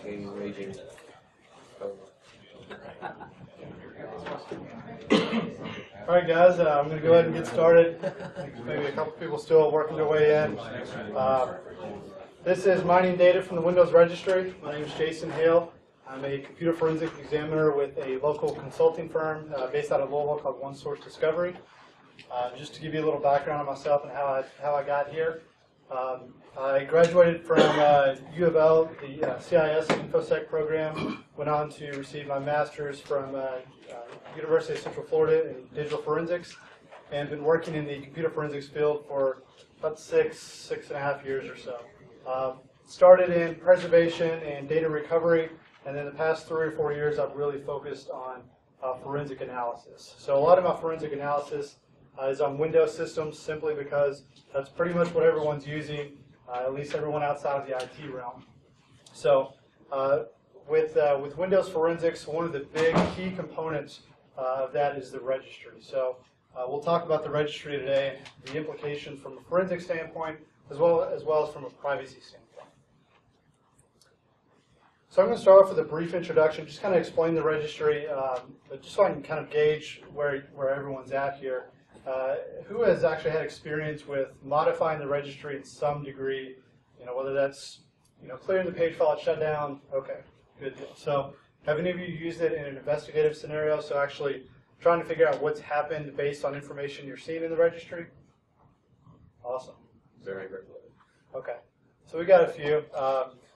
game raging. All right, guys, I'm going to go ahead and get started. Maybe a couple people still working their way in. This is mining data from the Windows Registry. My name is Jason Hale. I'm a computer forensic examiner with a local consulting firm based out of Louisville called One Source Discovery. Just to give you a little background on myself and how I got here. I graduated from U of L, the CIS Infosec program, went on to receive my master's from University of Central Florida in digital forensics, and been working in the computer forensics field for about six and a half years or so. Started in preservation and data recovery, and then the past 3 or 4 years I've really focused on forensic analysis. So a lot of my forensic analysis is on Windows systems, simply because that's pretty much what everyone's using, at least everyone outside of the IT realm. So with Windows forensics, one of the big key components of that is the registry. So we'll talk about the registry today and the implications from a forensic standpoint, as well as from a privacy standpoint. So I'm going to start off with a brief introduction, just kind of explain the registry, but just so I can kind of gauge where everyone's at here. Who has actually had experience with modifying the registry in some degree, whether that's clearing the page file at shutdown? Okay, good deal. So have any of you used it in an investigative scenario, so actually trying to figure out what's happened based on information you're seeing in the registry? Awesome. Very regular. Okay, so we got a few.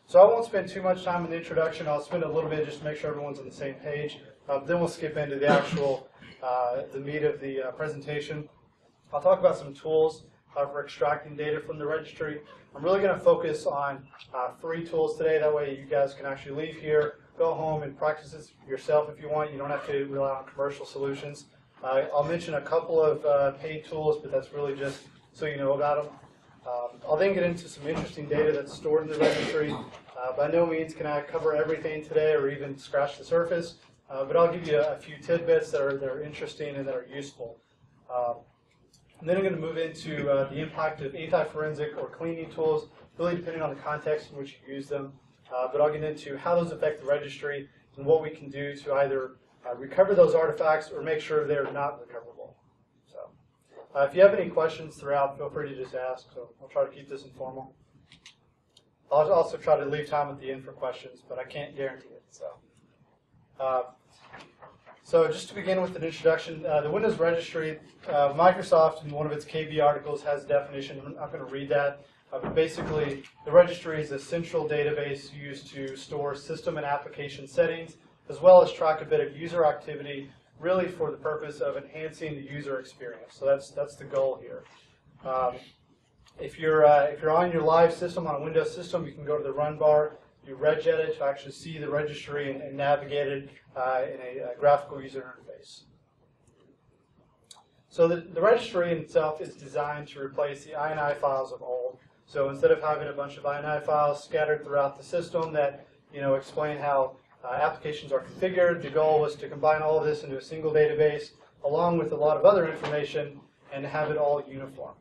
So I won't spend too much time in the introduction. I'll spend a little bit just to make sure everyone's on the same page. Then we'll skip into the actual the meat of the presentation. I'll talk about some tools for extracting data from the registry. I'm really going to focus on 3 tools today. That way you guys can actually leave here, go home, and practice this yourself if you want. You don't have to rely on commercial solutions. I'll mention a couple of paid tools, but that's really just so you know about them. I'll then get into some interesting data that's stored in the registry. By no means can I cover everything today or even scratch the surface, but I'll give you a few tidbits that are interesting and that are useful. And then I'm going to move into the impact of anti-forensic or cleaning tools, really depending on the context in which you use them. But I'll get into how those affect the registry and what we can do to either recover those artifacts or make sure they're not recoverable. So if you have any questions throughout, feel free to just ask. So I'll try to keep this informal. I'll also try to leave time at the end for questions, but I can't guarantee it. So just to begin with an introduction, the Windows Registry, Microsoft in one of its KB articles has a definition. I'm not going to read that. But basically, the registry is a central database used to store system and application settings, as well as track a bit of user activity, really for the purpose of enhancing the user experience. So that's the goal here. If you're on your live system, on a Windows system, you can go to the run bar, do regedit to actually see the registry and navigate it in a graphical user interface. So the registry in itself is designed to replace the INI files of old. So instead of having a bunch of INI files scattered throughout the system that explain how applications are configured, the goal was to combine all of this into a single database, along with a lot of other information, and have it all uniform.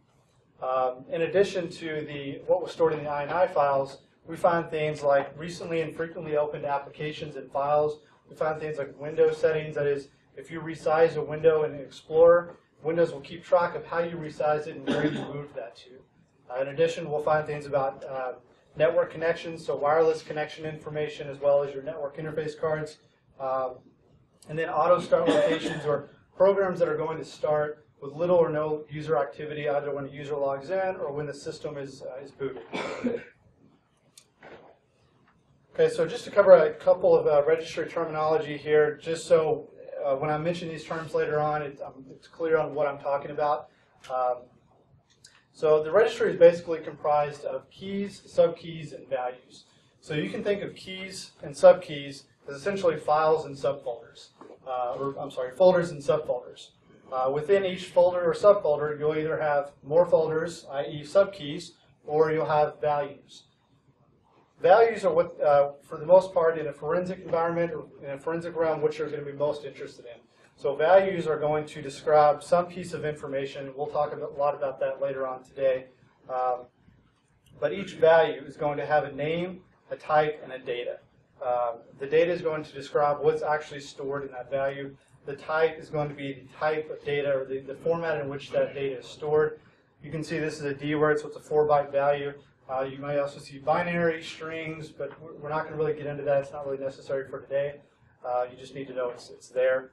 In addition to what was stored in the INI files, we find things like recently and frequently opened applications and files. We find things like window settings. That is, if you resize a window in Explorer, Windows will keep track of how you resized it and where you moved that to. In addition, we'll find things about network connections, so wireless connection information, as well as your network interface cards. And then auto start locations, or programs that are going to start with little or no user activity, either when a user logs in or when the system is booted. Okay, so just to cover a couple of registry terminology here, just so when I mention these terms later on, it's clear on what I'm talking about. So the registry is basically comprised of keys, subkeys, and values. So you can think of keys and subkeys as essentially files and subfolders, folders and subfolders. Within each folder or subfolder, you'll either have more folders, i.e. subkeys, or you'll have values. Values are what, for the most part, in a forensic environment or in a forensic realm, what you're going to be most interested in. So values are going to describe some piece of information. We'll talk a lot about that later on today. But each value is going to have a name, a type, and a data. The data is going to describe what's actually stored in that value. The type is going to be the type of data, or the format in which that data is stored. You can see this is a D word, so it's a 4-byte value. You may also see binary, strings, but we're not going to really get into that. It's not really necessary for today. You just need to know it's there.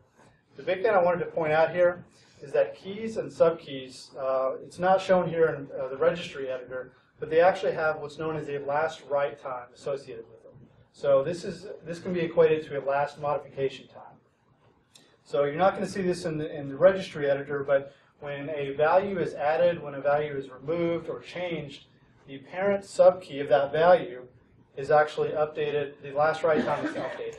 The big thing I wanted to point out here is that keys and subkeys, it's not shown here in the registry editor, but they actually have what's known as a last write time associated with them. So this can be equated to a last modification time. So you're not going to see this in the registry editor, but when a value is added, when a value is removed or changed, the parent subkey of that value is actually updated. The last write time is updated.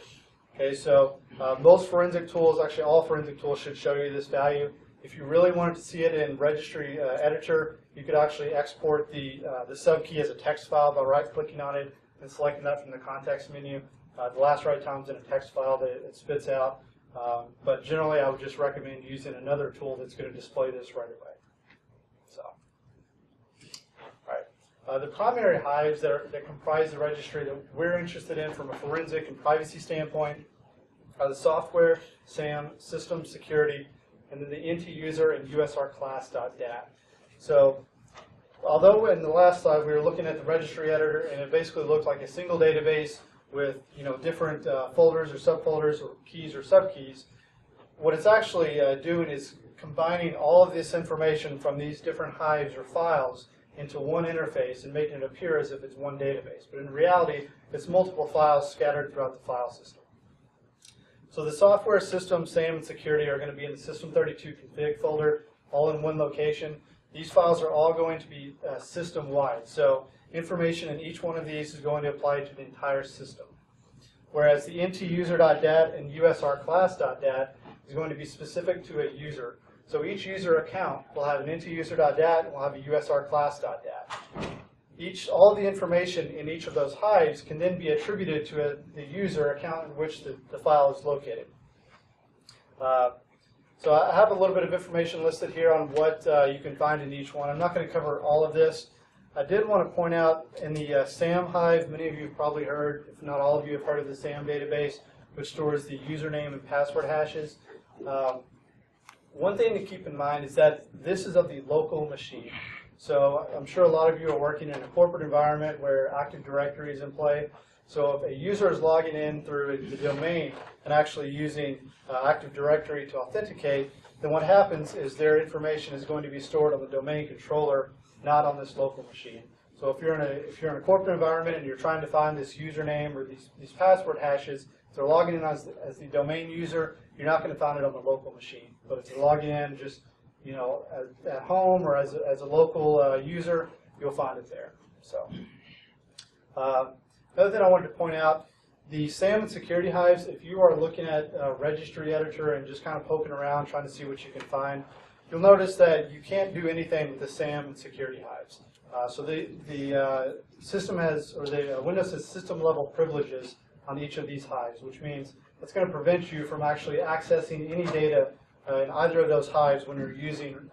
Okay, so most forensic tools, actually all forensic tools, should show you this value. If you really wanted to see it in registry editor, you could actually export the subkey as a text file by right-clicking on it and selecting that from the context menu. The last write time is in a text file that it spits out. But generally, I would just recommend using another tool that's going to display this right away. So, all right. The primary hives that comprise the registry that we're interested in from a forensic and privacy standpoint are the software, SAM, system security, and then the INTI-user and USRClass.dat. So, although in the last slide we were looking at the registry editor and it basically looked like a single database with different folders or subfolders or keys or subkeys, what it's actually doing is combining all of this information from these different hives or files into one interface and making it appear as if it's one database. But in reality, it's multiple files scattered throughout the file system. So the software, system, SAM, and security are going to be in the system32 config folder, all in one location. These files are all going to be system-wide. So information in each one of these is going to apply to the entire system. Whereas the INTI-user.dat and USRClass.dat is going to be specific to a user. So each user account will have an INTI-user.dat and will have a USRClass.dat. All the information in each of those hives can then be attributed to the user account in which the file is located. So I have a little bit of information listed here on what you can find in each one. I'm not going to cover all of this. I did want to point out in the SAM hive, many of you have probably heard, if not all of you have heard of the SAM database, which stores the username and password hashes. One thing to keep in mind is that this is of the local machine. So I'm sure a lot of you are working in a corporate environment where Active Directory is in play. So if a user is logging in through the domain and actually using Active Directory to authenticate, then what happens is their information is going to be stored on the domain controller, not on this local machine. So if you're in a corporate environment and you're trying to find this username or these password hashes, if they're logging in as the domain user, you're not going to find it on the local machine. But if you're logging in just at home or as a local user, you'll find it there. So another thing I wanted to point out, the SAM and security hives, if you are looking at a registry editor and just kind of poking around trying to see what you can find, you'll notice that you can't do anything with the SAM and security hives. So the system has, or the Windows has system level privileges on each of these hives, which means it's going to prevent you from actually accessing any data in either of those hives when you're using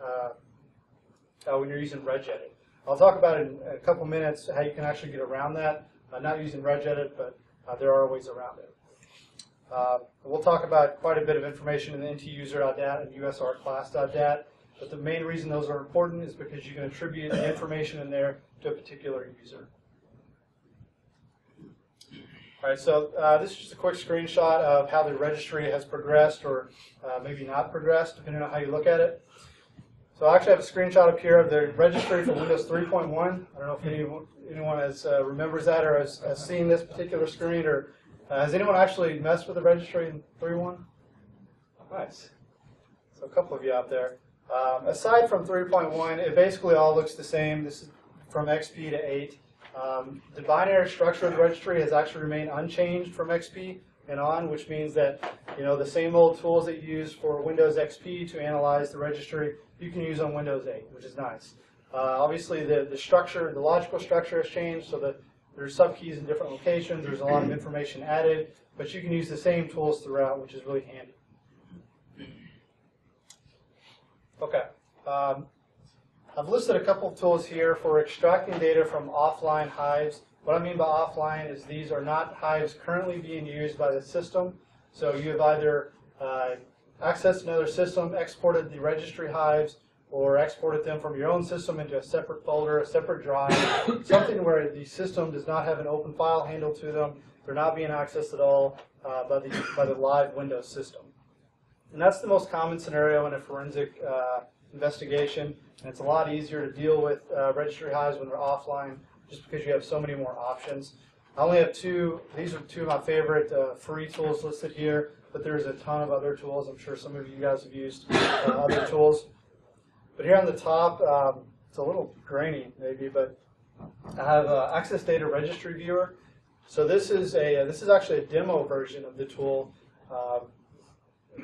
regedit. I'll talk about in a couple minutes how you can actually get around that, not using regedit, but there are ways around it. We'll talk about quite a bit of information in the INTI-user.dat and USRClass.dat, but the main reason those are important is because you can attribute the information in there to a particular user. All right, so this is just a quick screenshot of how the registry has progressed, or maybe not progressed, depending on how you look at it. So I actually have a screenshot up here of the registry for Windows 3.1. I don't know if anyone remembers that or has seen this particular screen, or has anyone actually messed with the registry in 3.1? Nice. So a couple of you out there. Aside from 3.1, it basically all looks the same. This is from XP to 8. The binary structure of the registry has actually remained unchanged from XP and on, which means that the same old tools that you use for Windows XP to analyze the registry, you can use on Windows 8, which is nice. Obviously, the structure, the logical structure has changed, so that there's subkeys in different locations. There's a lot of information added, but you can use the same tools throughout, which is really handy. Okay. I've listed a couple of tools here for extracting data from offline hives What I mean by offline is these are not hives currently being used by the system. So you have either accessed another system, exported the registry hives, or exported them from your own system into a separate folder, a separate drive, something where the system does not have an open file handle to them. They're not being accessed at all by the live Windows system. And that's the most common scenario in a forensic investigation. And it's a lot easier to deal with registry hives when they're offline, just because you have so many more options. I only have two. These are two of my favorite free tools listed here, but there's a ton of other tools. I'm sure some of you guys have used other tools. But here on the top, it's a little grainy maybe, but I have Access Data Registry Viewer. So this is actually a demo version of the tool.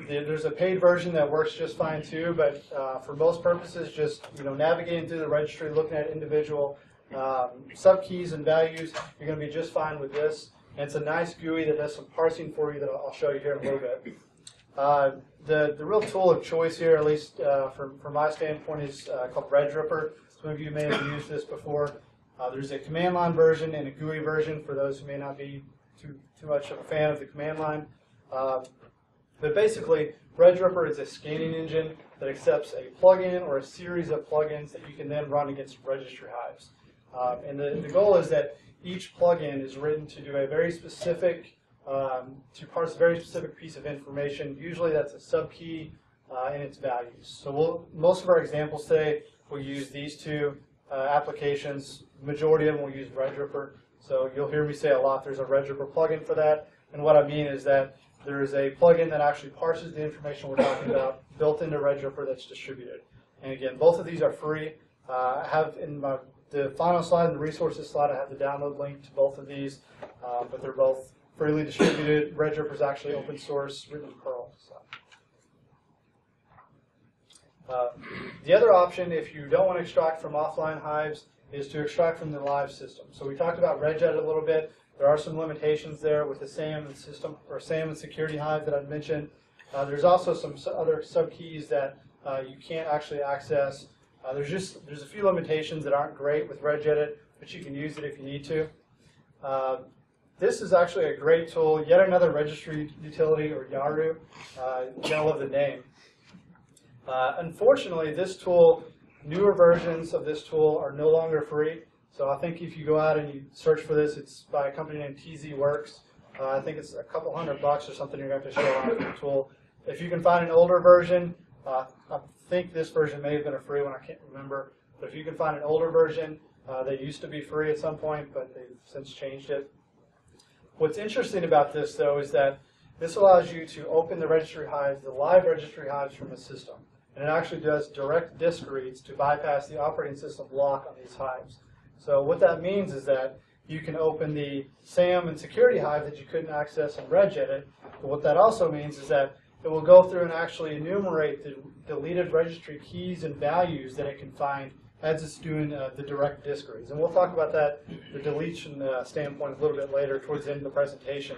There's a paid version that works just fine too, but for most purposes, just navigating through the registry, looking at individual subkeys and values, you're going to be just fine with this. And it's a nice GUI that does some parsing for you that I'll show you here in a little bit. The real tool of choice here, at least from my standpoint, is called RegRipper. Some of you may have used this before. There's a command line version and a GUI version for those who may not be too much of a fan of the command line. But basically, RegRipper is a scanning engine that accepts a plugin or a series of plugins that you can then run against registry hives. And the goal is that each plugin is written to do a very specific, to parse a very specific piece of information. Usually that's a subkey and its values. So most of our examples today will use these two applications. The majority of them will use RegRipper. So you'll hear me say a lot, there's a RegRipper plugin for that. And what I mean is that there is a plugin that actually parses the information we're talking about built into RegRipper that's distributed. And again, both of these are free. I have in the final slide and the resources slide, I have the download link to both of these, but they're both freely distributed. RegRipper is actually open source, written in Perl. So. The other option, if you don't want to extract from offline hives, is to extract from the live system. So we talked about regedit a little bit. There are some limitations there with the SAM and system or SAM and security hive that I've mentioned. There's also some other subkeys that you can't actually access. There's a few limitations that aren't great with regedit, but you can use it if you need to. This is actually a great tool, yet another registry utility, or YARU. You're gonna love the name. Unfortunately, this tool, newer versions of this tool are no longer free. So I think if you go out and you search for this, it's by a company named TZWorks. I think it's a couple $100 or something you're going to have to show out for the tool. If you can find an older version, I think this version may have been a free one, I can't remember. But if you can find an older version, they used to be free at some point, but they've since changed it. What's interesting about this, though, is that this allows you to open the registry hives, the live registry hives from the system. And it actually does direct disk reads to bypass the operating system lock on these hives. So what that means is that you can open the SAM and security hive that you couldn't access in regedit. But what that also means is that it will go through and actually enumerate the deleted registry keys and values that it can find as it's doing the direct disk reads. And we'll talk about that, the deletion standpoint, a little bit later towards the end of the presentation.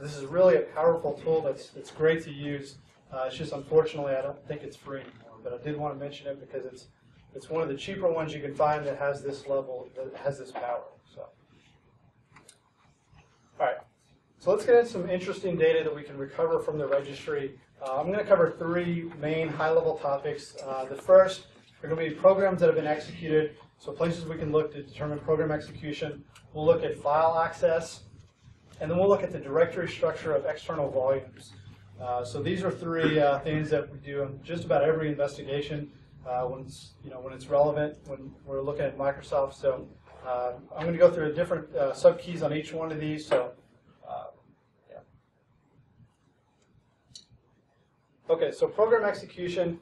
This is really a powerful tool that's great to use. It's just unfortunately I don't think it's free anymore, but I did want to mention it because it's one of the cheaper ones you can find that has this level, that has this power. So, all right. So let's get into some interesting data that we can recover from the registry. I'm going to cover three main high-level topics. The first are going to be programs that have been executed, so places we can look to determine program execution. We'll look at file access, and then we'll look at the directory structure of external volumes. So these are three things that we do in just about every investigation when it's relevant when we're looking at Microsoft. So I'm going to go through different subkeys on each one of these. So yeah. Okay, so program execution.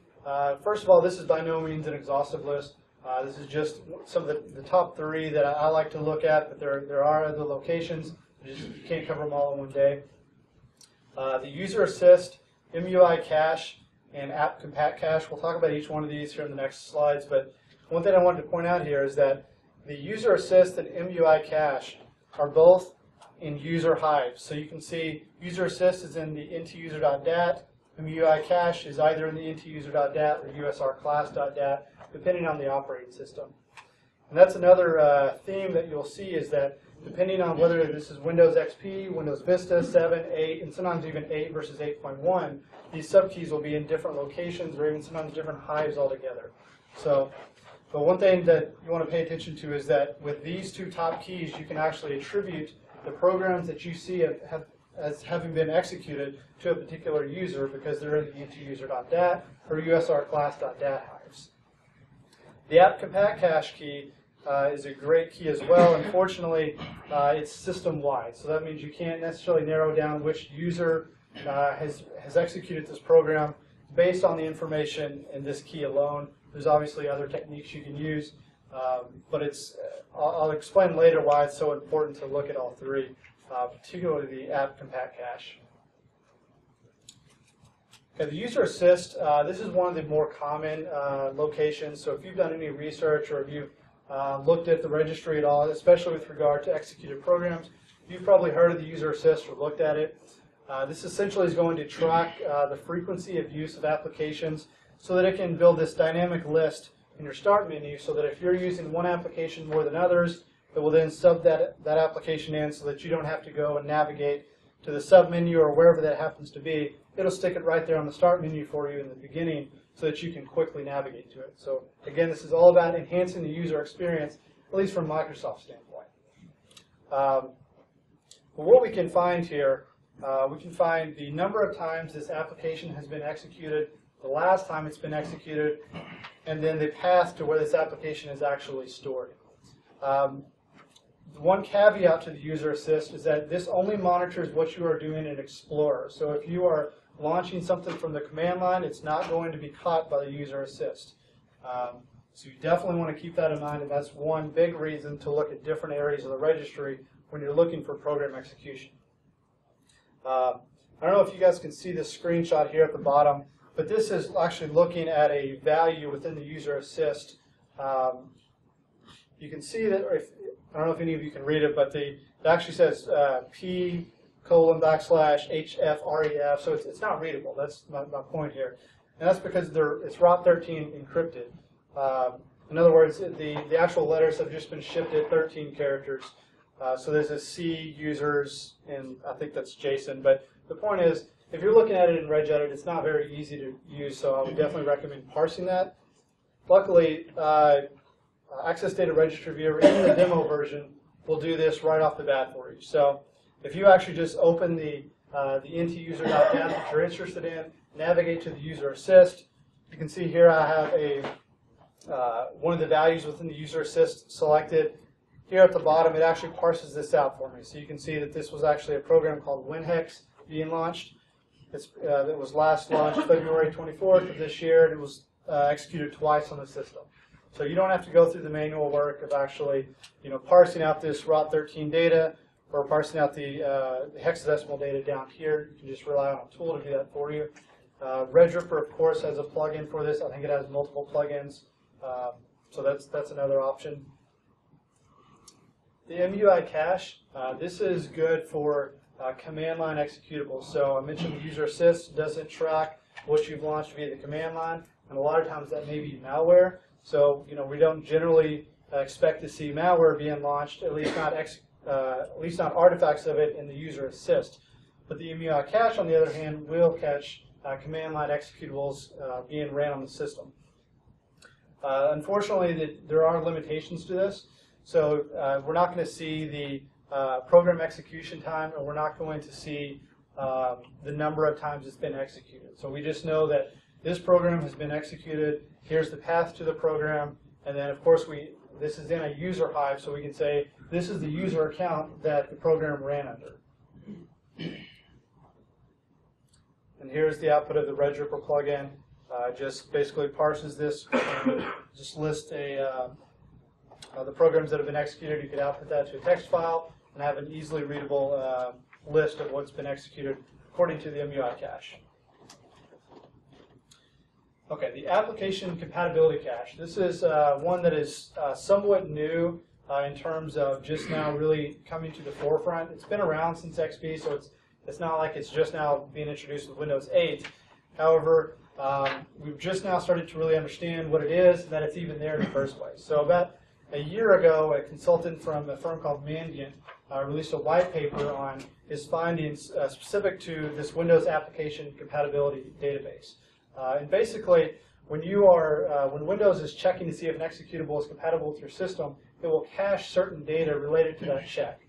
First of all, this is by no means an exhaustive list. This is just some of the top three that I like to look at, but there are other locations. You can't cover them all in one day. The UserAssist, MuiCache, and AppCompatCache. We'll talk about each one of these here in the next slides, but one thing I wanted to point out here is that the UserAssist and MuiCache are both in user hives. So you can see UserAssist is in the intuser.dat, and MuiCache is either in the intuser.dat or usrclass.dat, depending on the operating system. And that's another theme that you'll see is that depending on whether this is Windows XP, Windows Vista, 7, 8, and sometimes even 8 versus 8.1, these subkeys will be in different locations or even sometimes different hives altogether. So, but one thing that you want to pay attention to is that with these two top keys, you can actually attribute the programs that you see as having been executed to a particular user because they're in the entuser.dat or usrclass.dat hives. The AppCompatCache key is a great key as well. Unfortunately, it's system-wide, so that means you can't necessarily narrow down which user has executed this program based on the information in this key alone. There's obviously other techniques you can use, but I'll explain later why it's so important to look at all three, particularly the AppCompatCache. Okay, the UserAssist, this is one of the more common locations, so if you've done any research or if you've looked at the registry at all, especially with regard to executed programs, you've probably heard of the UserAssist or looked at it. This essentially is going to track the frequency of use of applications so that it can build this dynamic list in your start menu so that if you're using one application more than others, it will then sub that application in so that you don't have to go and navigate to the sub menu or wherever that happens to be. It'll stick it right there on the start menu for you in the beginning so that you can quickly navigate to it. So again, this is all about enhancing the user experience, at least from Microsoft's standpoint. But what we can find here, we can find the number of times this application has been executed, the last time it's been executed, and then the path to where this application is actually stored. One caveat to the UserAssist is that this only monitors what you are doing in Explorer. So if you are launching something from the command line, it's not going to be caught by the UserAssist. So you definitely want to keep that in mind, and that's one big reason to look at different areas of the registry when you're looking for program execution. I don't know if you guys can see this screenshot here at the bottom, but this is actually looking at a value within the UserAssist. You can see that, I don't know if any of you can read it, but it actually says P:\HFREF, so it's not readable. That's my point here. And that's because it's ROT13 encrypted. In other words, the actual letters have just been shipped at 13 characters. So there's a C users, and I think that's JSON. But the point is, if you're looking at it in regedit, it's not very easy to use, so I would definitely recommend parsing that. Luckily, Access Data Registry Viewer, even the demo version, will do this right off the bat for you. So if you actually just open the entuser.dat that you're interested in, navigate to the UserAssist, you can see here I have one of the values within the UserAssist selected. Here at the bottom, it actually parses this out for me. So you can see that this was actually a program called WinHex being launched. It was last launched February 24th of this year, and it was executed twice on the system. So you don't have to go through the manual work of actually, parsing out this ROT13 data or parsing out the hexadecimal data down here. You can just rely on a tool to do that for you. Regripper, of course, has a plugin for this. I think it has multiple plugins, so that's another option. The MuiCache, this is good for command line executables. So I mentioned the UserAssist doesn't track what you've launched via the command line, and a lot of times that may be malware. So we don't generally expect to see malware being launched, at least not artifacts of it in the UserAssist. But the MuiCache, on the other hand, will catch command line executables being ran on the system. Unfortunately, there are limitations to this. So we're not going to see the program execution time, and we're not going to see the number of times it's been executed. So we just know that this program has been executed. Here's the path to the program, and then of course this is in a user hive, so we can say this is the user account that the program ran under. And here's the output of the Regripper plugin. Just basically parses this, just lists the programs that have been executed. You could output that to a text file and have an easily readable list of what's been executed according to the MuiCache. Okay, the application compatibility cache. This is one that is somewhat new in terms of just now really coming to the forefront. It's been around since XP, so it's not like it's just now being introduced with Windows 8. However, we've just now started to really understand what it is and that it's even there in the first place. So about a year ago, a consultant from a firm called Mandiant released a white paper on his findings specific to this Windows application compatibility database. And basically, when Windows is checking to see if an executable is compatible with your system, it will cache certain data related to that check.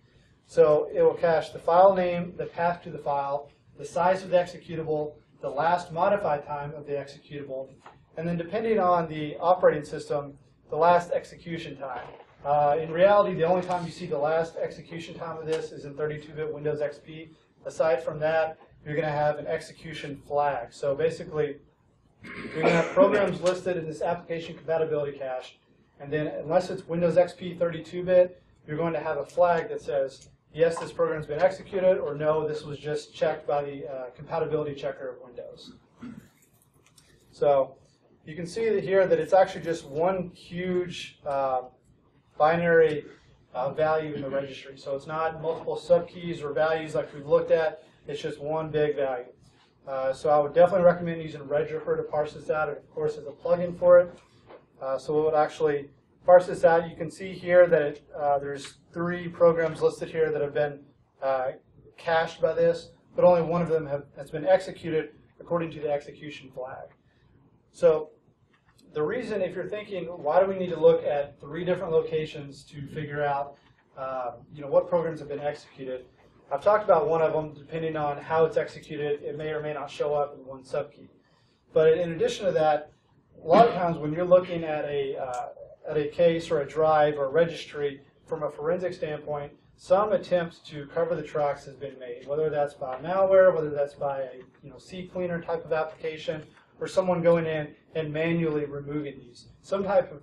So it will cache the file name, the path to the file, the size of the executable, the last modified time of the executable, and then depending on the operating system, the last execution time. In reality, the only time you see the last execution time of this is in 32-bit Windows XP. Aside from that, you're going to have an execution flag. So basically, you're going to have programs listed in this application compatibility cache, and then unless it's Windows XP 32-bit, you're going to have a flag that says, yes, this program's been executed, or no, this was just checked by the compatibility checker of Windows. So you can see that here that it's actually just one huge binary value in the registry. So it's not multiple subkeys or values like we've looked at. It's just one big value. So I would definitely recommend using Registry to parse this out. Of course, there's a plugin for it. So it would actually parse this out. You can see here that there's 3 programs listed here that have been cached by this, but only one of them has been executed according to the execution flag. So the reason, if you're thinking, why do we need to look at 3 different locations to figure out what programs have been executed, I've talked about one of them. Depending on how it's executed, it may or may not show up in one subkey. But in addition to that, a lot of times when you're looking at a case or a drive or a registry from a forensic standpoint, some attempt to cover the tracks has been made, whether that's by malware, whether that's by a CCleaner type of application, or someone going in and manually removing these. Some type of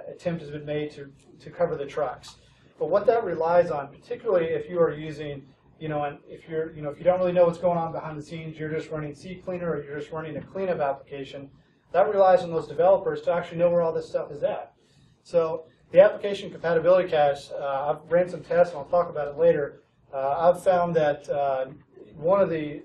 attempt has been made to cover the tracks. But what that relies on, particularly if you are using, and if you don't really know what's going on behind the scenes, you're just running CCleaner or you're just running a cleanup application, that relies on those developers to actually know where all this stuff is at. So the application compatibility cache, I've ran some tests and I'll talk about it later. I've found that one of the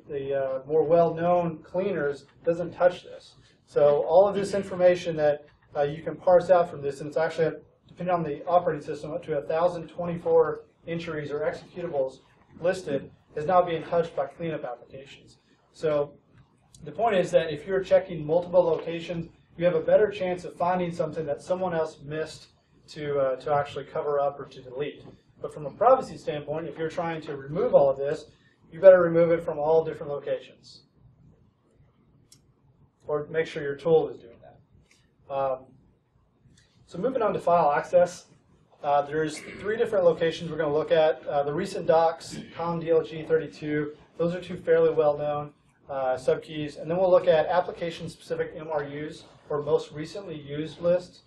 more well-known cleaners doesn't touch this. So all of this information that you can parse out from this, and it's actually, depending on the operating system, up to 1,024 entries or executables listed, is now being touched by cleanup applications. So the point is that if you're checking multiple locations, you have a better chance of finding something that someone else missed to actually cover up or to delete. But from a privacy standpoint, if you're trying to remove all of this, you better remove it from all different locations. Or make sure your tool is doing that. So moving on to file access, there's 3 different locations we're going to look at. The RecentDocs, ComDLG32, those are 2 fairly well-known subkeys. And then we'll look at application-specific MRUs, or most recently used lists.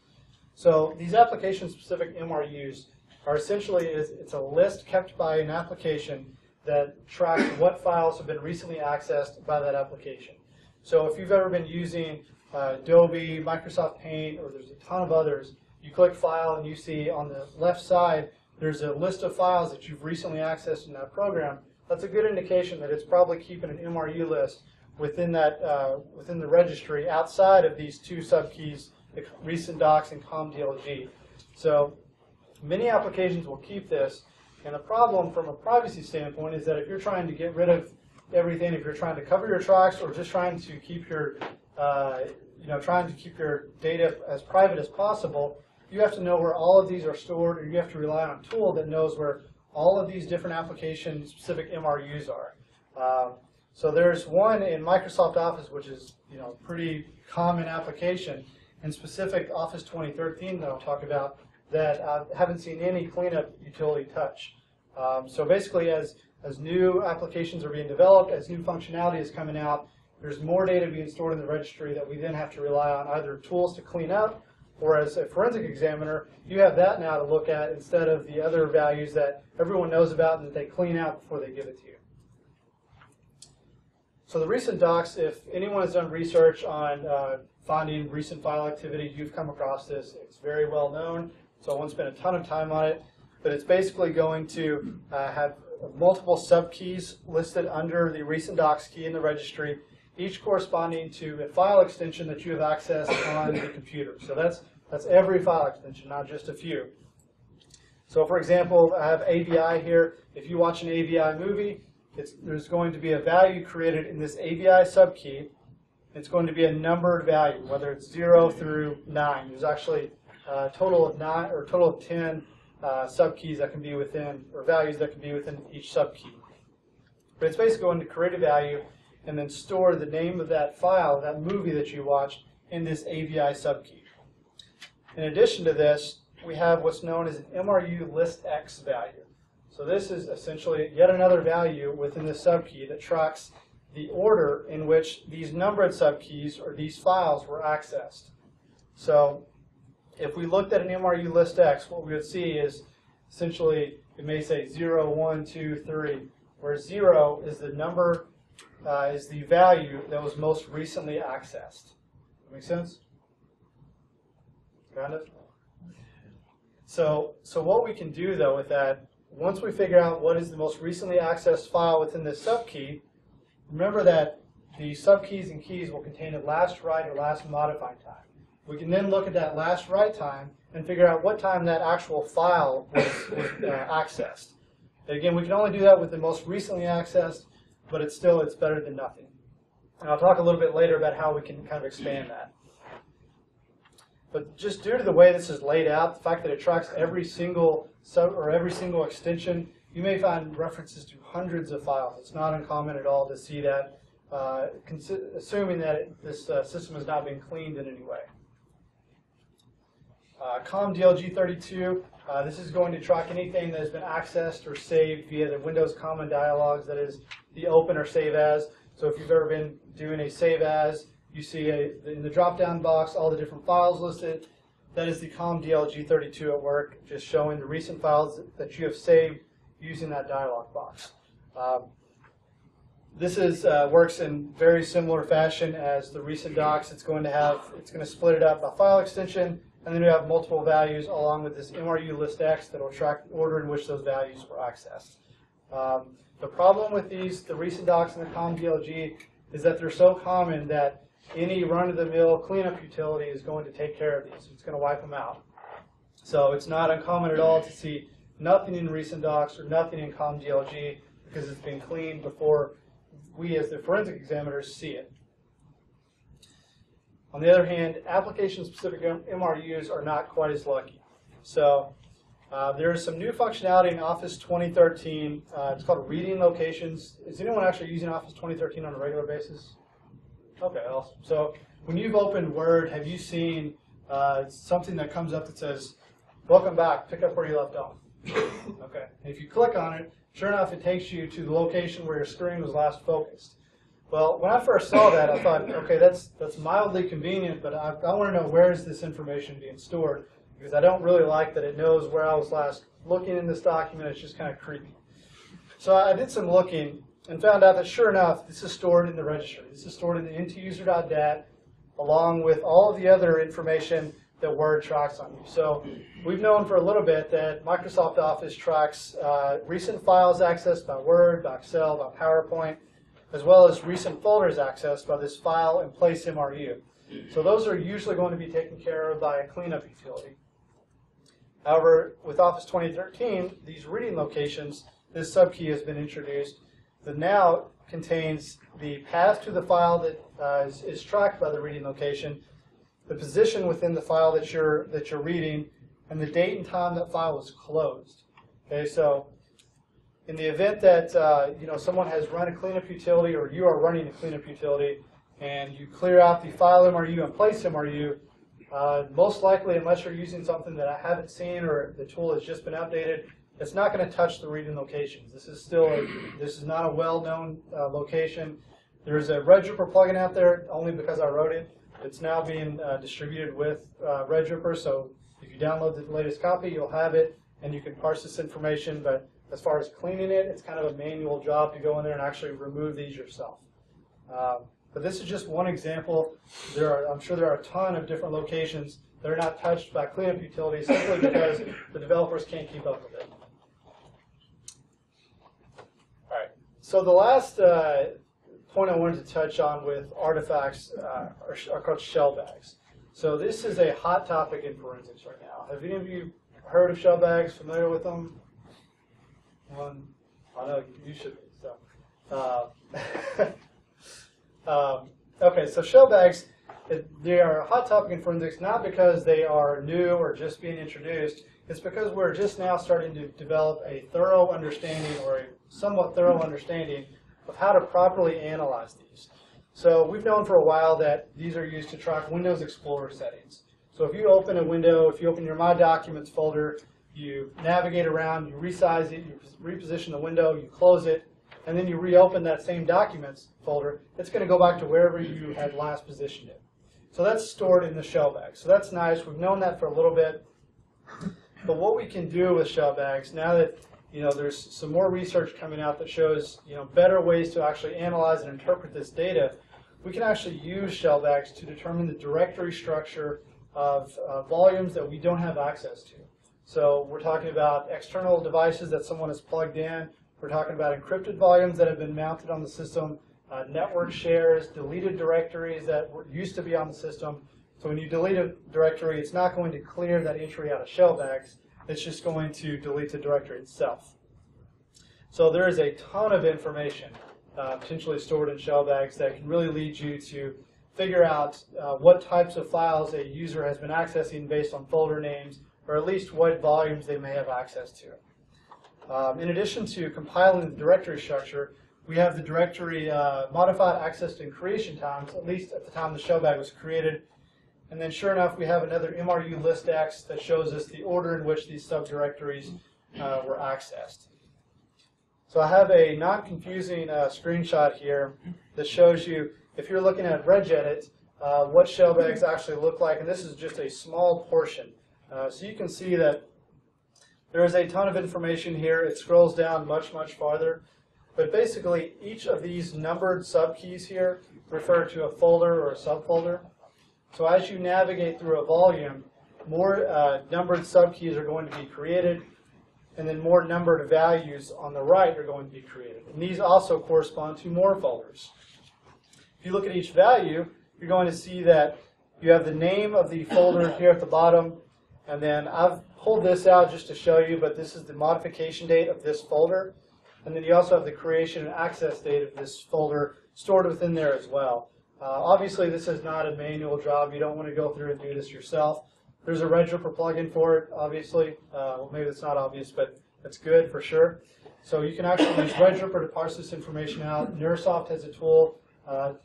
So these application-specific MRUs are essentially, it's a list kept by an application that tracks what files have been recently accessed by that application. So if you've ever been using Adobe, Microsoft Paint, or there's a ton of others, you click File and you see on the left side there's a list of files that you've recently accessed in that program. That's a good indication that it's probably keeping an MRU list within that within the registry outside of these 2 subkeys, RecentDocs and ComDLG. So many applications will keep this. And the problem from a privacy standpoint is that if you're trying to get rid of everything, if you're trying to cover your tracks or just trying to keep your, trying to keep your data as private as possible, you have to know where all of these are stored, or you have to rely on a tool that knows where all of these different application-specific MRUs are. So there's one in Microsoft Office, which is pretty common application, and specific Office 2013 that I'll talk about, that I haven't seen any cleanup utility touch. So basically, as new applications are being developed, as new functionality is coming out, there's more data being stored in the registry that we then have to rely on either tools to clean up, or as a forensic examiner, you have that now to look at instead of the other values that everyone knows about and that they clean out before they give it to you. So the RecentDocs, if anyone has done research on finding recent file activity, you've come across this. It's very well known, so I won't spend a ton of time on it, but it's basically going to have multiple subkeys listed under the RecentDocs key in the registry, each corresponding to a file extension that you have accessed on the computer. So that's every file extension, not just a few. So for example, I have AVI here. If you watch an AVI movie, there's going to be a value created in this AVI subkey. It's going to be a numbered value, whether it's 0 through 9. There's actually a total of 9 or a total of 10 subkeys that can be within, or values that can be within each subkey. But it's basically going to create a value and then store the name of that file, that movie that you watched, in this AVI subkey. In addition to this, we have what's known as an MRU list X value. So this is essentially yet another value within the subkey that tracks the order in which these numbered subkeys or these files were accessed. So if we looked at an MRU list X, what we would see is essentially it may say 0, 1, 2, 3, where 0 is the number, is the value that was most recently accessed. Make sense? Kind of? So what we can do though with that, once we figure out what is the most recently accessed file within this subkey, remember that the subkeys and keys will contain a last write or last modify time. We can then look at that last write time and figure out what time that actual file was accessed. And again, we can only do that with the most recently accessed, but it's better than nothing. And I'll talk a little bit later about how we can kind of expand that. But just due to the way this is laid out, the fact that it tracks every single every single extension, you may find references to hundreds of files. It's not uncommon at all to see that, assuming that this system has not been cleaned in any way. ComDLG32, this is going to track anything that has been accessed or saved via the Windows Common Dialogues, that is the open or save as. So if you've ever been doing a save as, you see in the drop-down box all the different files listed. That is the ComDLG32 at work, just showing the recent files that you have saved using that dialog box. This works in very similar fashion as the RecentDocs. It's going to split it up by file extension, and then you have multiple values along with this MRU list X that will track the order in which those values were accessed. The problem with the RecentDocs and the ComDLG is that they're so common that any run-of-the-mill cleanup utility is going to take care of these. It's going to wipe them out. So it's not uncommon at all to see nothing in RecentDocs or nothing in ComDLG because it's been cleaned before we as the forensic examiners see it. On the other hand, application-specific MRUs are not quite as lucky. So there is some new functionality in Office 2013. It's called reading locations. Is anyone actually using Office 2013 on a regular basis? Okay, awesome. So when you've opened Word, have you seen something that comes up that says, "Welcome back, pick up where you left off"? Okay. And if you click on it, sure enough, it takes you to the location where your screen was last focused. Well, when I first saw that, I thought, okay, that's mildly convenient, but I want to know where is this information being stored, because I don't really like that it knows where I was last looking in this document. It's just kind of creepy. So I did some looking and found out that, sure enough, this is stored in the registry. This is stored in the intouser.dat, along with all of the other information that Word tracks on you. So we've known for a little bit that Microsoft Office tracks recent files accessed by Word, by Excel, by PowerPoint, as well as recent folders accessed by this file and place MRU. So those are usually going to be taken care of by a cleanup utility. However, with Office 2013, these reading locations, this subkey has been introduced that now contains the path to the file that is tracked by the reading location, the position within the file that you're reading, and the date and time that file was closed. Okay, so in the event that someone has run a cleanup utility, or you are running a cleanup utility, and you clear out the file MRU and place MRU, most likely, unless you're using something that I haven't seen or the tool has just been updated, it's not going to touch the reading locations. This is not a well-known location. There's a Regripper plugin out there only because I wrote it. It's now being distributed with Regripper, so if you download the latest copy, you'll have it, and you can parse this information. But as far as cleaning it, it's kind of a manual job to go in there and actually remove these yourself. But this is just one example. I'm sure there are a ton of different locations that are not touched by cleanup utilities simply because the developers can't keep up with it. All right. So the last point I wanted to touch on with artifacts are called Shellbags. So this is a hot topic in forensics right now. Have any of you heard of Shellbags? Familiar with them? One, I know you should be. So, okay, so Shellbags, they are a hot topic in forensics not because they are new or just being introduced. It's because we're just now starting to develop a thorough understanding or a somewhat thorough understanding of how to properly analyze these. So we've known for a while that these are used to track Windows Explorer settings. So if you open a window, if you open your My Documents folder, you navigate around, you resize it, you reposition the window, you close it, and then you reopen that same Documents folder, it's going to go back to wherever you had last positioned it. So that's stored in the Shellbag. So that's nice. We've known that for a little bit. But what we can do with Shellbags, now that there's some more research coming out that shows better ways to actually analyze and interpret this data, we can actually use Shellbags to determine the directory structure of volumes that we don't have access to. So we're talking about external devices that someone has plugged in. We're talking about encrypted volumes that have been mounted on the system, network shares, deleted directories that used to be on the system. So when you delete a directory, it's not going to clear that entry out of Shellbags. It's just going to delete the directory itself. So there is a ton of information potentially stored in Shellbags that can really lead you to figure out what types of files a user has been accessing based on folder names, or at least what volumes they may have access to. In addition to compiling the directory structure, we have the directory modified access and creation times, at least at the time the Shellbag was created. And then sure enough, we have another MRU list X that shows us the order in which these subdirectories were accessed. So I have a non-confusing screenshot here that shows you, if you're looking at regedit, what Shellbags actually look like. And this is just a small portion. So you can see that there is a ton of information here. It scrolls down much, much farther. But basically, each of these numbered subkeys here refer to a folder or a subfolder. So as you navigate through a volume, more numbered subkeys are going to be created, and then more numbered values on the right are going to be created. And these also correspond to more folders. If you look at each value, you're going to see that you have the name of the folder here at the bottom, and then I've pulled this out just to show you, but this is the modification date of this folder. And then you also have the creation and access date of this folder stored within there as well. Obviously, this is not a manual job. You don't want to go through and do this yourself. There's a Registry plugin for it, obviously. Well, maybe it's not obvious, but it's good for sure. So you can actually use Registry to parse this information out. Neursoft has a tool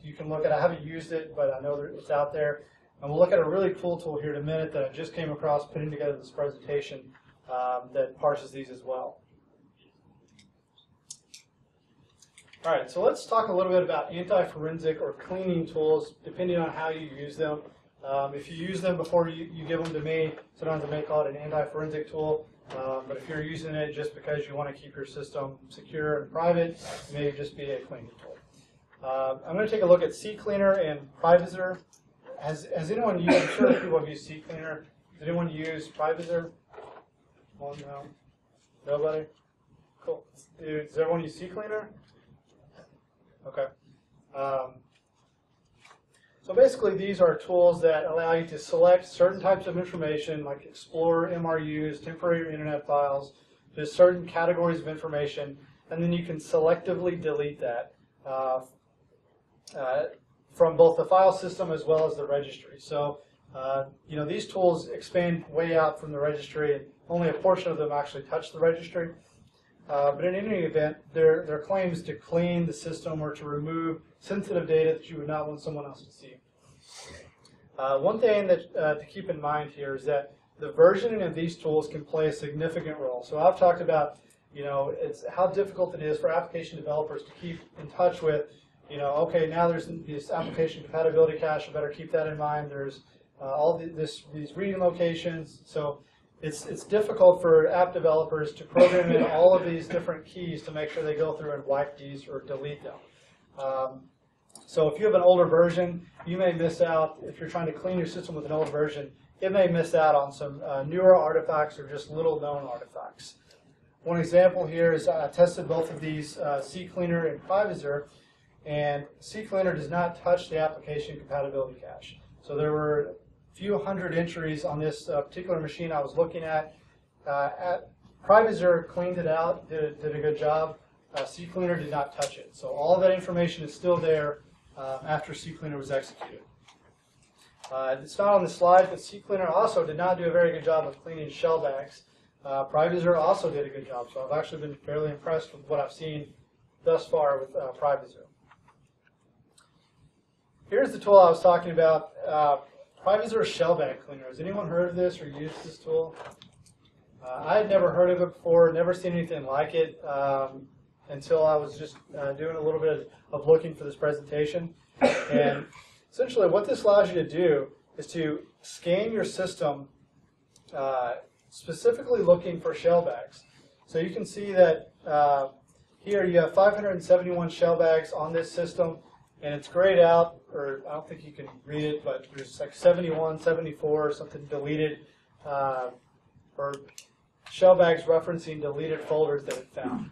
you can look at. I haven't used it, but I know that it's out there. And we'll look at a really cool tool here in a minute that I just came across putting together this presentation that parses these as well. All right, so let's talk a little bit about anti-forensic or cleaning tools, depending on how you use them. If you use them before you give them to me, sometimes I may call it an anti-forensic tool. But if you're using it just because you want to keep your system secure and private, it may just be a cleaning tool. I'm going to take a look at CCleaner and Privazer. Has anyone used, I'm sure people have used CCleaner. Has anyone used Privazer? Well, no. Nobody? Cool. Does everyone use CCleaner? Okay. So basically, these are tools that allow you to select certain types of information, like Explorer, MRUs, temporary internet files, just certain categories of information, and then you can selectively delete that from both the file system as well as the registry. So, these tools expand way out from the registry, and only a portion of them actually touch the registry. But in any event, their claim is to clean the system or to remove sensitive data that you would not want someone else to see. One thing that to keep in mind here is that the versioning of these tools can play a significant role. So I've talked about, it's how difficult it is for application developers to keep in touch with, okay, now there's this application compatibility cache, I better keep that in mind. There's all these reading locations. So it's difficult for app developers to program in all of these different keys to make sure they go through and wipe these or delete them. So if you have an older version, you may miss out, if you're trying to clean your system with an old version, it may miss out on some newer artifacts or just little known artifacts. One example here is I tested both of these, CCleaner and Privazer, and CCleaner does not touch the application compatibility cache. So there were a few hundred entries on this particular machine I was looking at. Privazer cleaned it out, did a good job. CCleaner did not touch it. So all of that information is still there after CCleaner was executed. It's not on the slide, but CCleaner also did not do a very good job of cleaning Shellbags. Privazer also did a good job, so I've actually been fairly impressed with what I've seen thus far with Privazer. Here's the tool I was talking about, Privazer Shellbag Cleaner. Has anyone heard of this or used this tool? I had never heard of it before, never seen anything like it until I was just doing a little bit of looking for this presentation. And essentially what this allows you to do is to scan your system specifically looking for Shellbags. So you can see that here you have 571 Shellbags on this system, and it's grayed out, or I don't think you can read it, but there's like 71, 74 or something deleted, or Shellbags referencing deleted folders that it found.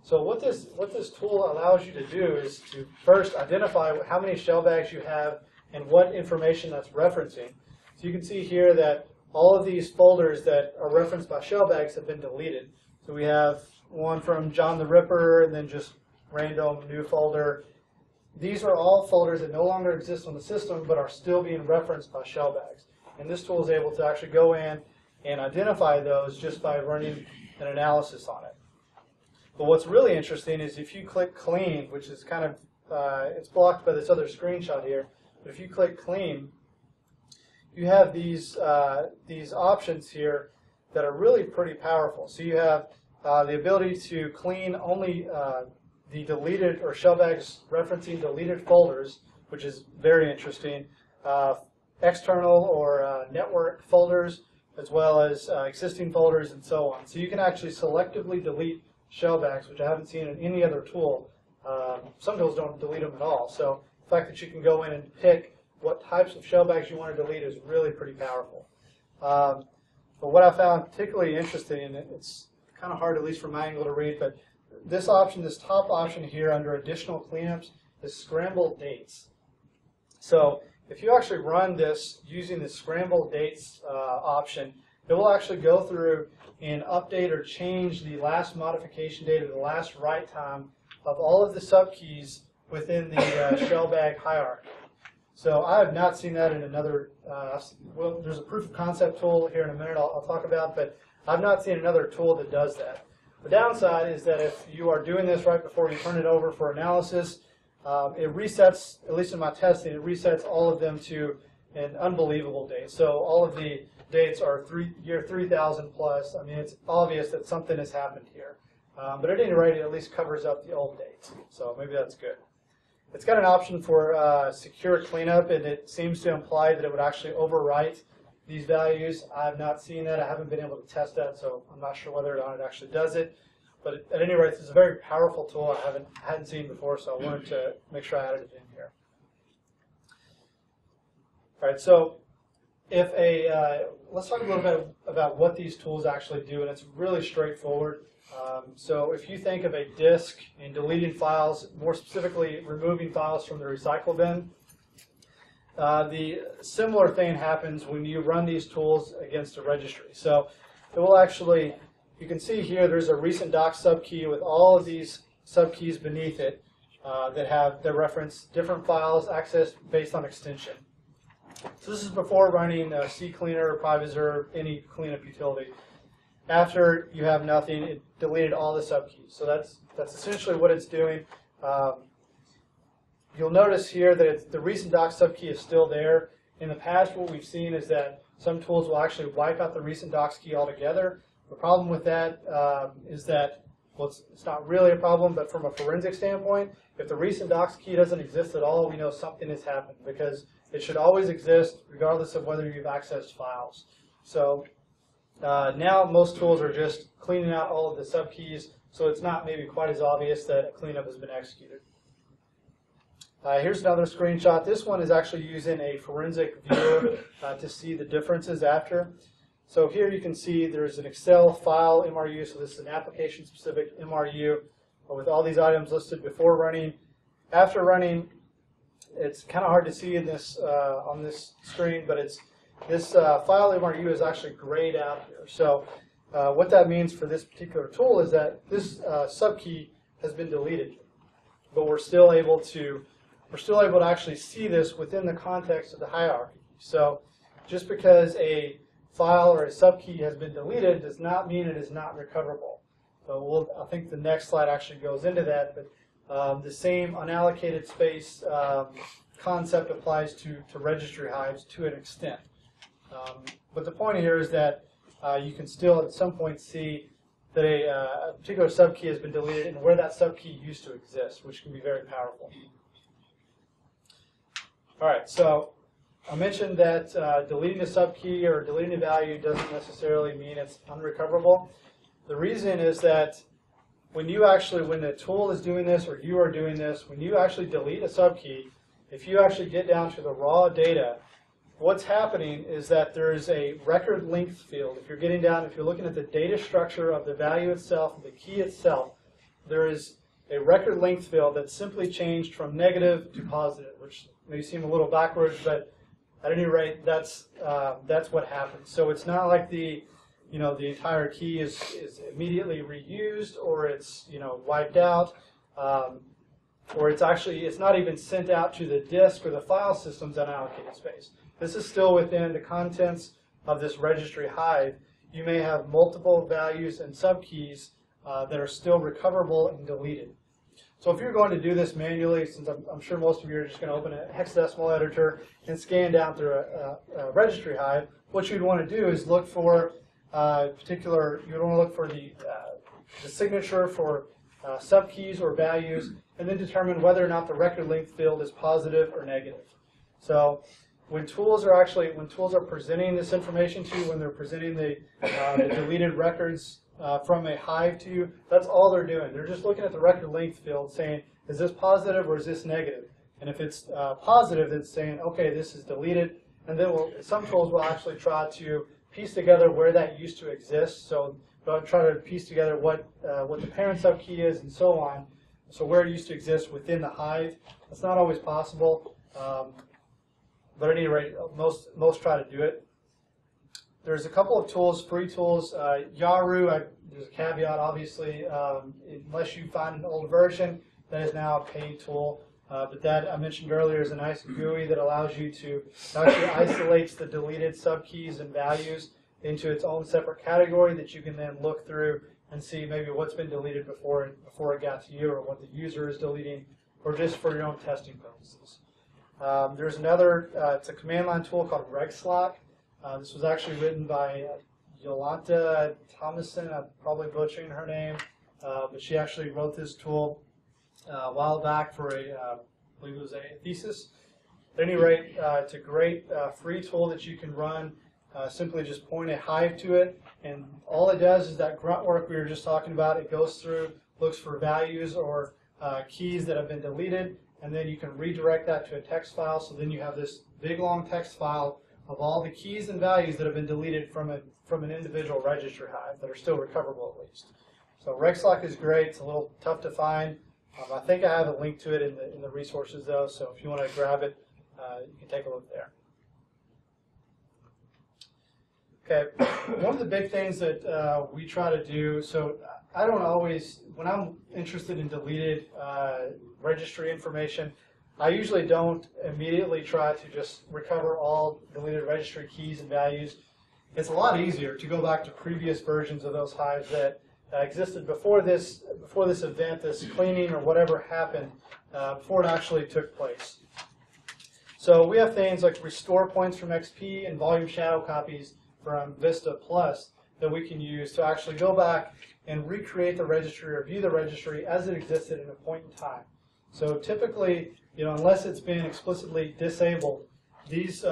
So what this tool allows you to do is to first identify how many Shellbags you have and what information that's referencing. So you can see here that all of these folders that are referenced by Shellbags have been deleted. So we have one from John the Ripper, and then just random new folder. These are all folders that no longer exist on the system but are still being referenced by Shellbags. And this tool is able to actually go in and identify those just by running an analysis on it. But what's really interesting is if you click clean, which is kind of, it's blocked by this other screenshot here, but if you click clean, you have these options here that are really pretty powerful. So you have the ability to clean only the deleted or Shellbags referencing deleted folders, which is very interesting, external or network folders, as well as existing folders and so on. So you can actually selectively delete Shellbags, which I haven't seen in any other tool. Some tools don't delete them at all. So the fact that you can go in and pick what types of Shellbags you want to delete is really pretty powerful. But what I found particularly interesting, and it's kind of hard, at least from my angle, to read, but this option, this top option here under additional cleanups, is scrambled dates. So if you actually run this using the scrambled dates option, it will actually go through and update or change the last modification date or the last write time of all of the subkeys within the Shellbag hierarchy. So I have not seen that in another, well, there's a proof of concept tool here in a minute I'll talk about, but I've not seen another tool that does that. The downside is that if you are doing this right before you turn it over for analysis, it resets, at least in my testing, it resets all of them to an unbelievable date. So all of the dates are year 3000 plus. I mean, it's obvious that something has happened here. But at any rate, it at least covers up the old dates. So maybe that's good. It's got an option for secure cleanup, and it seems to imply that it would actually overwrite these values. I have not seen that. I haven't been able to test that, so I'm not sure whether or not it actually does it. But at any rate, this is a very powerful tool I hadn't seen before, so I wanted to make sure I added it in here. All right, so if let's talk a little bit about what these tools actually do, and it's really straightforward. So if you think of a disk and deleting files, more specifically removing files from the recycle bin, the similar thing happens when you run these tools against a registry. So it will actually, you can see here there's a RecentDocs subkey with all of these subkeys beneath it that reference different files accessed based on extension. So this is before running CCleaner, Privazer, any cleanup utility. After you have nothing, it deleted all the subkeys. So that's essentially what it's doing. You'll notice here that the RecentDocs subkey is still there. In the past, what we've seen is that some tools will actually wipe out the RecentDocs key altogether. The problem with that is that, well, it's not really a problem, but from a forensic standpoint, if the RecentDocs key doesn't exist at all, we know something has happened because it should always exist regardless of whether you've accessed files. So now most tools are just cleaning out all of the subkeys, so it's not maybe quite as obvious that a cleanup has been executed. Here's another screenshot. This one is actually using a forensic viewer to see the differences after. So here you can see there's an Excel file MRU, so this is an application-specific MRU with all these items listed before running. After running, it's kind of hard to see in this on this screen, but this file MRU is actually grayed out here. So what that means for this particular tool is that this subkey has been deleted, but we're still able to actually see this within the context of the hierarchy. So just because a file or a subkey has been deleted does not mean it is not recoverable. So I think the next slide actually goes into that, but the same unallocated space concept applies to registry hives to an extent. But the point here is that you can still at some point see that a particular subkey has been deleted and where that subkey used to exist, which can be very powerful. All right, so I mentioned that deleting a subkey or deleting a value doesn't necessarily mean it's unrecoverable. The reason is that when the tool is doing this or you are doing this, when you actually delete a subkey, if you actually get down to the raw data, what's happening is that there's a record length field. If you're looking at the data structure of the value itself, the key itself, there is a record length field that's simply changed from negative to positive, which may seem a little backwards, but at any rate, that's what happens. So it's not like the entire key is immediately reused, or it's wiped out, or it's not even sent out to the disk or the file system's unallocated space. This is still within the contents of this registry hive. You may have multiple values and subkeys that are still recoverable and deleted. So if you're going to do this manually, since I'm sure most of you are just going to open a hexadecimal editor and scan down through a registry hive, what you'd want to do is look for you'd want to look for the signature for subkeys or values, and then determine whether or not the record length field is positive or negative. So when tools are presenting this information to you, when they're presenting the deleted records from a hive to you, that's all they're doing. They're just looking at the record length field saying, is this positive or is this negative? And if it's positive, it's saying, okay, this is deleted. And then some tools will actually try to piece together where that used to exist. So they'll try to piece together what the parent subkey is and so on. So where it used to exist within the hive. That's not always possible. But at any rate, most try to do it. There's a couple of tools, free tools. Yaru, there's a caveat, obviously, unless you find an old version, that is now a paid tool. But that I mentioned earlier is a nice GUI that allows you to actually isolates the deleted subkeys and values into its own separate category that you can then look through and see maybe what's been deleted before it got to you, or what the user is deleting, or just for your own testing purposes. There's another, it's a command line tool called RegSlock. This was actually written by Yolanta Thomason. I'm probably butchering her name, but she actually wrote this tool a while back for I believe it was a thesis. At any rate, it's a great free tool that you can run. Simply just point a hive to it, and all it does is that grunt work we were just talking about. It goes through, looks for values or keys that have been deleted, and then you can redirect that to a text file. So then you have this big long text file of all the keys and values that have been deleted from an individual registry hive that are still recoverable at least. So RegSlock is great. It's a little tough to find. I think I have a link to it in the resources though, so if you want to grab it, you can take a look there. Okay, one of the big things that we try to do, so I don't always, when I'm interested in deleted registry information, I usually don't immediately try to just recover all deleted registry keys and values. It's a lot easier to go back to previous versions of those hives that existed before this event, this cleaning or whatever happened, before it actually took place. So we have things like restore points from XP and volume shadow copies from Vista Plus that we can use to actually go back and recreate the registry or view the registry as it existed in a point in time. So typically, unless it's been explicitly disabled, these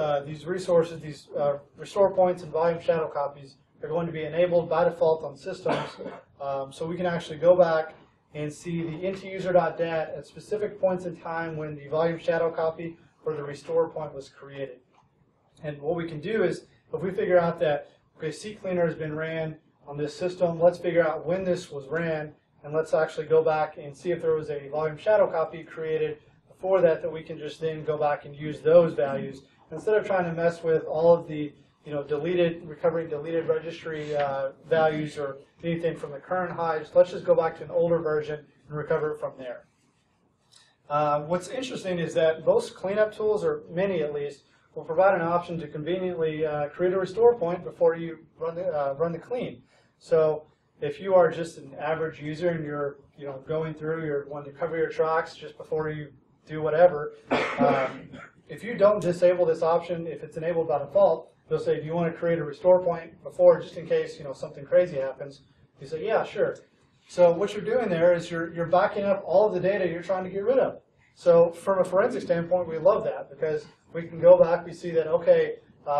resources, these restore points and volume shadow copies are going to be enabled by default on systems. So we can actually go back and see the into-user.dat at specific points in time when the volume shadow copy or the restore point was created. And what we can do is, if we figure out that, okay, CCleaner has been ran on this system, let's figure out when this was ran, and let's actually go back and see if there was a volume shadow copy created before that we can just then go back and use those values. Instead of trying to mess with all of the recovering deleted registry values or anything from the current hives. Let's just go back to an older version and recover it from there. What's interesting is that most cleanup tools, or many at least, will provide an option to conveniently create a restore point before you run the clean. So if you are just an average user and you're going through, you're wanting to cover your tracks just before you do whatever, if you don't disable this option, if it's enabled by default, they'll say, do you want to create a restore point before, just in case something crazy happens? You say, yeah, sure. So what you're doing there is you're backing up all of the data you're trying to get rid of. So from a forensic standpoint, we love that because we can go back, we see that, okay,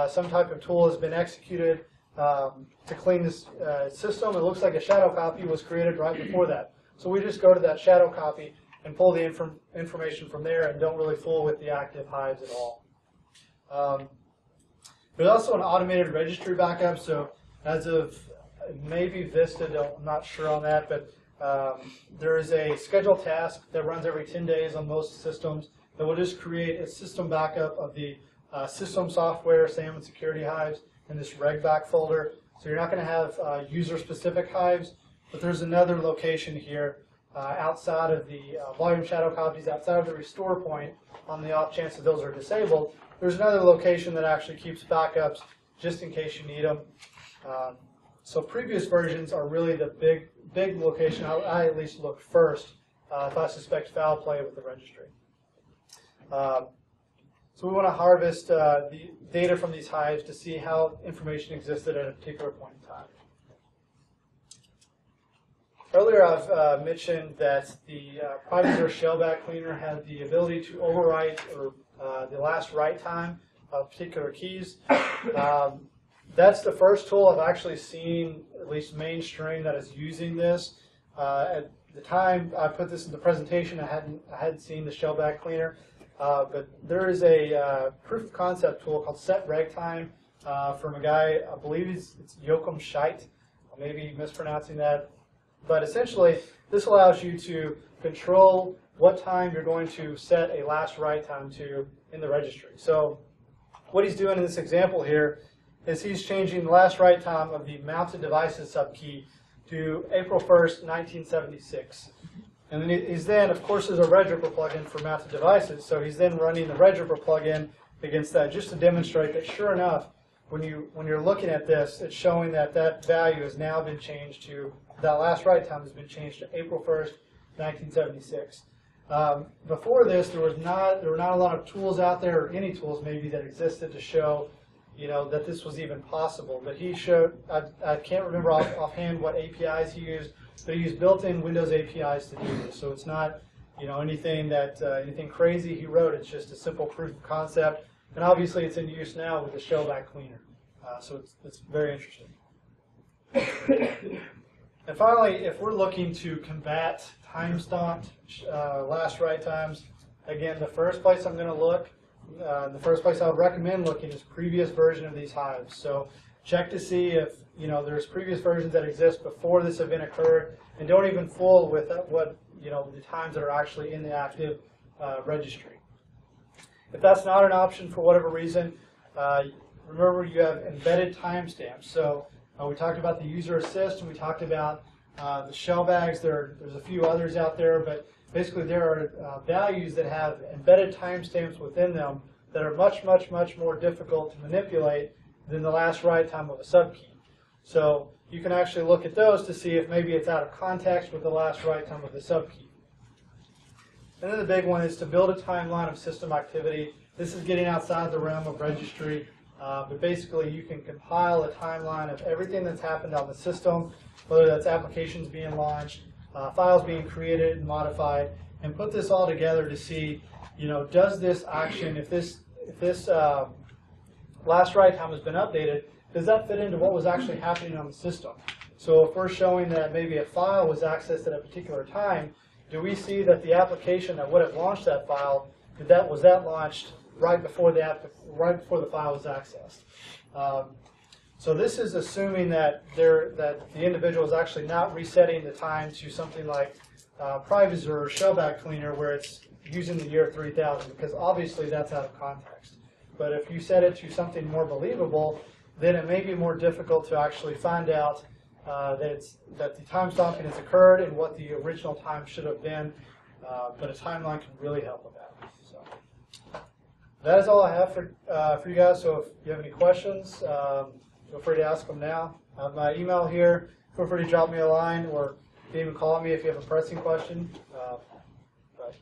some type of tool has been executed to clean this system. It looks like a shadow copy was created right before that. So we just go to that shadow copy and pull the information from there and don't really fool with the active hives at all. There's also an automated registry backup. So as of maybe Vista, I'm not sure on that, but there is a scheduled task that runs every 10 days on most systems that will just create a system backup of the system software, SAM and security hives in this regback folder. So you're not going to have user-specific hives, but there's another location here outside of the volume shadow copies, outside of the restore point, on the off chance that those are disabled. There's another location that actually keeps backups just in case you need them. So previous versions are really the big location I at least look first if I suspect foul play with the registry. So we want to harvest the data from these hives to see how information existed at a particular point in time. Earlier I've mentioned that the Privazer Shellbag cleaner had the ability to overwrite or the last write time of particular keys. That's the first tool I've actually seen, at least mainstream, that is using this. At the time I put this in the presentation, I hadn't seen the Shellbag cleaner, but there is a proof of concept tool called set reg time from a guy, I believe it's Joachim Scheidt. I may be mispronouncing that, but essentially this allows you to control what time you're going to set a last write time to in the registry. So what he's doing in this example here is he's changing the last write time of the mounted devices subkey to April 1st, 1976. And then he's then, of course, there's a Regripper plugin for mounted devices, so he's then running the Regripper plugin against that just to demonstrate that, sure enough, when you're looking at this, it's showing that that value has now been changed to, that last write time has been changed to April 1st, 1976. Before this, there were not a lot of tools out there, or any tools maybe, that existed to show that this was even possible. But he showed, I can't remember offhand what APIs he used, but he used built-in Windows APIs to do this. So it's not anything crazy he wrote. It's just a simple proof of concept. And obviously it's in use now with the Shellback cleaner. So it's very interesting. And finally, if we're looking to combat timestomped last write times, again, the first place I'm going to look, the first place I would recommend looking is previous version of these hives. So check to see if there's previous versions that exist before this event occurred, and don't even fool with what the times that are actually in the active registry. If that's not an option for whatever reason, remember you have embedded timestamps. So we talked about the UserAssist, and we talked about the Shellbags. There's a few others out there, but basically there are values that have embedded timestamps within them that are much, much, much more difficult to manipulate than the last write time of a subkey. So you can actually look at those to see if maybe it's out of context with the last write time of the subkey. And then the big one is to build a timeline of system activity. This is getting outside the realm of registry, but basically you can compile a timeline of everything that's happened on the system, whether that's applications being launched, files being created and modified, and put this all together to see, does this action, if this last write time has been updated, does that fit into what was actually happening on the system? So if we're showing that maybe a file was accessed at a particular time, do we see that the application that would have launched that file, was that launched right before the file was accessed? So this is assuming that the individual is actually not resetting the time to something like Privazer or Shellbag cleaner where it's using the year 3000, because obviously that's out of context. But if you set it to something more believable, then it may be more difficult to actually find out that the time stomping has occurred and what the original time should have been. But a timeline can really help with that. So that is all I have for you guys. So if you have any questions, feel free to ask them now. I have my email here. Feel free to drop me a line or even call me if you have a pressing question. But